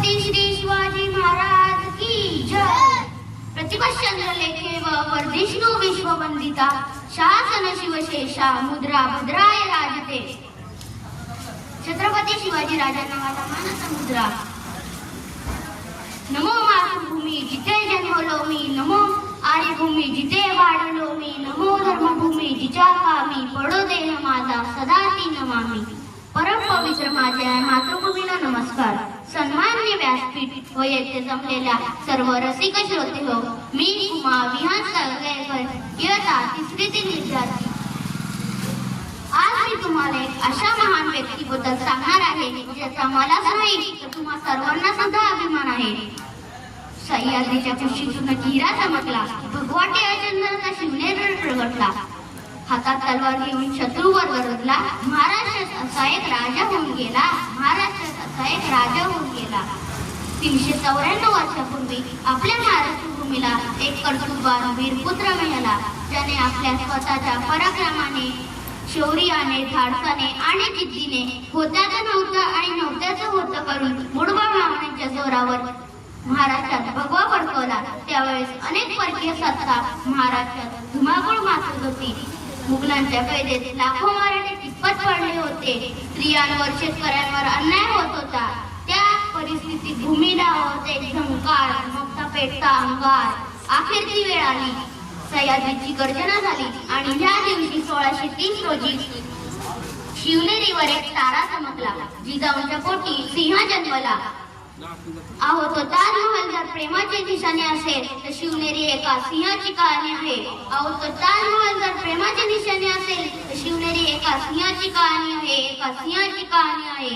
छत्रपती श्री शिवाजी महाराज की जय। प्रतिपश्चंद्र लेखे व परदेशनो विश्ववंदिता शासन शिवशेषा मुद्रा भद्राय राजते। छत्रपती शिवाजी राजांना माझा मानस मुद्रा। नमो मातृभूमी जिथे जन्मलो मी, नमो आर्यभूमी जिथे वाढलो मी, नमो धर्मभूमी जिच्या कामी पडो देह माझा सदा ती नमामी। परम पवित्र माझ्या मातृभूमीला नमस्कार। सन्माननीय व्यासपीठ व येथे जमलेल्या सर्व रसिक श्रोते हो, मी उमा विहान साळवेकर इयत्ता तिसरीतील विद्यार्थी। आज मी तुम्हाला एक अशा महान व्यक्तीबद्दल सांगणार आहे ज्याचा मलाच नाही तर तुम्हा सर्वांना सुद्धा अभिमान आहे। सह्याद्रीच्या कुशीतून हिरा चमकला, भगवाटे अचंद्राचा शिवनेर प्रगटला, हातात तलवार घेऊन शत्रूवर गरजला, महाराष्ट्रात असा एक राजा होऊन गेला, महाराष्ट्रात असा एक राजा होऊन गेला। 394 वर्षापूर्वी आपल्या महाराष्ट्र भूमीला एक कर्तृत्ववान वीर पुत्र मिळाला, ज्याने आपल्या स्वतःच्या पराक्रमाने, शौर्याने, धाडसाने आणि जिद्दीने होत्याचं नव्हतं आणि नव्हत्याचं होतं करून मुडबळ मावण्याच्या जोरावर महाराष्ट्रात भगवा फडकवला। त्यावेळेस अनेक परकीय सत्ता महाराष्ट्रात धुमाकूळ माचत होती। मुघलांच्या कैदेत लाखो मराठी कितपत पडले होते, स्त्रियांवर शेतकऱ्यांवर अन्याय होत होता। त्या परिस्थितीत भूमीला होते झंकार, मगता पेटता अंगार। अखेर ती वेळ आली, सह्याद्रीची गर्जना झाली आणि या दिवशी 1630 रोजी शिवनेरीवर एक तारा चमकला। जिजाऊंच्या पोटी सिंह जन्मला। अहो तो ताजमहल जर प्रेमाची निशाणी असेल तर शिवनेरी एका सिंहाची कहाणी आहे। अहो तो ताजमहल जर प्रेमाची निशाणी असेल तर शिवनेरी एका सिंहाची कहाणी आहे, एका सिंहाची कहाणी आहे।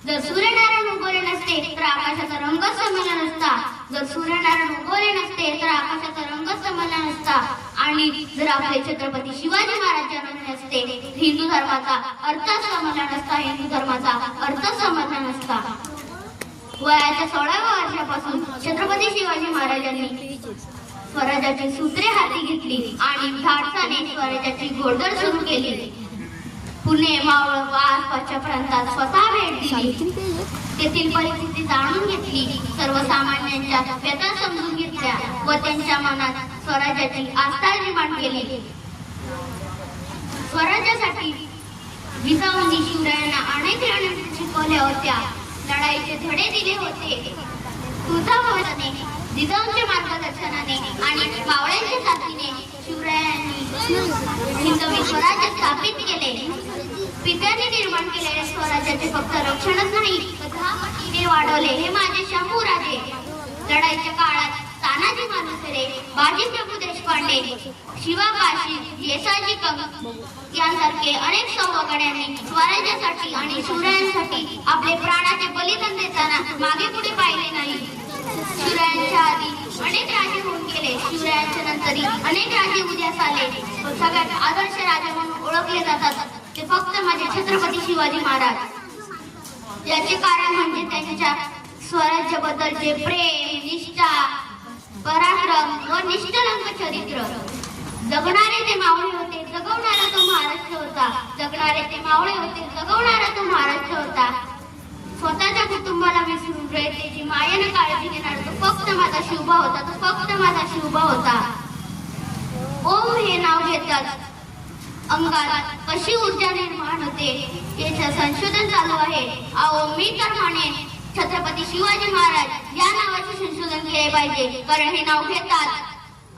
जर सूर्यनारायण उगवले नसते तर आकाशाचा रंग समजला नसता, जर सूर्यनारायण उगवले नसते तर आकाशाचा रंग समजला नसता, आणि जर आपले छत्रपती शिवाजी महाराज जन्मले नसते हिंदू धर्माचा अर्थ समजला नसता, हिंदू धर्माचा अर्थ समजला नसता। वयाच्या 16व्या वर्षापासून छत्रपती शिवाजी महाराजांनी स्वराज्याची सूत्रे हाती घेतली आणि धाडसाने स्वराज्याची घोडदौड सुरू केली। पुणे, मावळ व आसपासच्या प्रांतात स्वतः भेट दिली, तेथील परिस्थिती जाणून घेतली, सर्वसामान्यांच्या व्यथा समजून घेतल्या व त्यांच्या मनात स्वराज्याची आस्था निर्माण केली। स्वराज्यासाठी जिजाऊंनी शिवरायांना अनेक रणनीती शिकवल्या होत्या, लढाईचे धडे दिले होते। तुळजाभवानीने, जिजाऊंच्या मार्गदर्शनाने आणि मावळ्यांच्या साथीने शिवरायांनी हिंदवी स्वराज्य स्थापित केले। पित्याने निर्माण केलेल्या स्वराज्याचे फक्त रक्षणच नाही तर 10 पटीने वाढवले हे माझे शंभू राजे। लढाईच्या काळात तानाजी मालुसरे, बाजी प्रभू देशपांडे, शिवा काशी, येसाजी कंग यांसारखे अनेक सैनिकांनी स्वराज्यासाठी आणि शिवरायांसाठी आपले प्राणाचे बलिदान देताना मागे पुढे पाहिले नाही। शिवरायांच्या आधी अनेक राजे होऊन गेले, शिवरायांच्या नंतरही अनेक राजे उदयास आले, पण सगळ्यात आदर्श राजा म्हणून ओळखले जातात ते फक्त माझे छत्रपती शिवाजी महाराज। याचे कारण म्हणजे त्यांच्या स्वराज्याबद्दलचे प्रेम, निष्ठा, पराक्रम व निष्कलंक चरित्र। जगणारे ते मावळे होते, जगवणारा तो महाराष्ट्र होता, जगणारे ते मावळे होते, जगवणारा तो महाराष्ट्र होता। स्वतःच्या कुटुंबाला विसरून रयतेची मायेने काळजी घेणारा तो फक्त माझा शिवबा होता, तो फक्त माझा शिवबा होता। ओम हे नाव घेतात अंगात कशी ऊर्जा निर्माण होते याचे संशोधन चालू आहे। अहो मी तर म्हणेन छत्रपती शिवाजी महाराज या नावाचे संशोधन केले पाहिजे, कारण हे नाव घेतात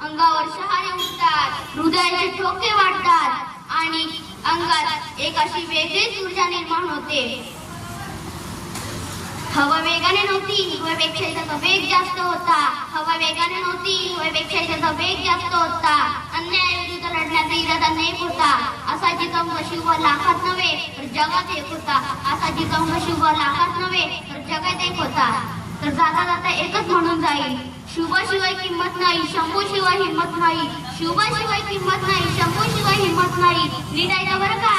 अंगावर शहारे उठतात, हृदयाचे ठोके वाढतात आणि अंगात एक अशी वेगळीच ऊर्जा निर्माण होते। हवा वेगाने नव्हती, हवेपेक्षा त्याचा वेग जास्त होता। हवा वेगाने नव्हती, हवेपेक्षा त्याचा वेग जास्त होता। अन्यायाविरुद्ध लढण्याचा इरादा नेक होता। असा जिजाऊंचा शिवबा लाखात नव्हे तर जगात एक होता, असा जिजाऊंचा शिवबा लाखात नव्हे तर जगात एक होता। तर जाता जाता एकच म्हणून जाईल, शिवबाशिवाय किंमत नाही, शंभूशिवाय हिंमत नाही, शिवबाशिवाय किंमत नाही, शंभूशिवाय हिंमत नाही। नीट बरं का,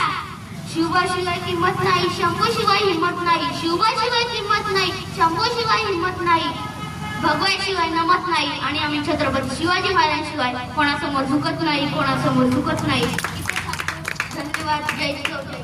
शिवबाशिवाय किंमत नाही, शंभूशिवाय हिंमत नाही, शिवबाशिवाय किंमत नाही, शंभूशिवाय हिंमत नाही, भगवाशिवाय नमत नाही, आणि आम्ही छत्रपती शिवाजी महाराजांशिवाय कोणासमोर झुकत नाही, कोणासमोर झुकत नाही। धन्यवाद। जय शिवराय।